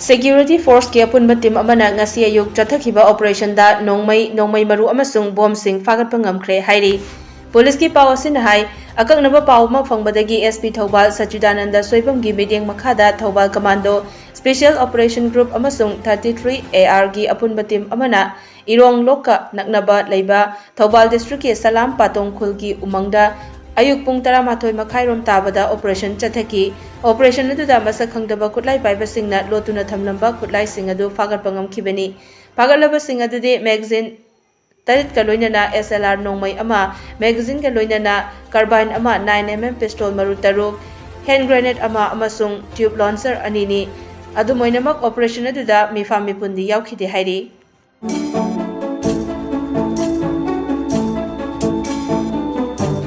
Security Force ki Apunba team amana ngasi ayuk Chathakhre operation da Nongmei Maru amasung bomb sing Fagatkhre ngamkhre hairi. Police ki paw asin hai akaknaba paw ma fangbadagi SP Thobal Sachidananda Soibam gi meeting makhada Thobal Commando Special Operation Group amasung 33 AR gi Apunba team amana Irong Loka naknaba leiba Thobal District ki Salam Patong Khul gi umangda Ayuk pung tara mathoi makhai rom tabada operation Chathakhre operation aduda masak khangdaba kutlai paiba singna lotuna thamlamba kutlai sing adu fagatpa ngamkhibani fagatlaba sing adude magazine tarit ka loinana SLR Nongmei ama magazine ka loinana carbine ama 9mm pistol maru taruk hand grenade ama amasung tube launcher anini adu moinamak operation aduda mifam mipundi yaukhide hairi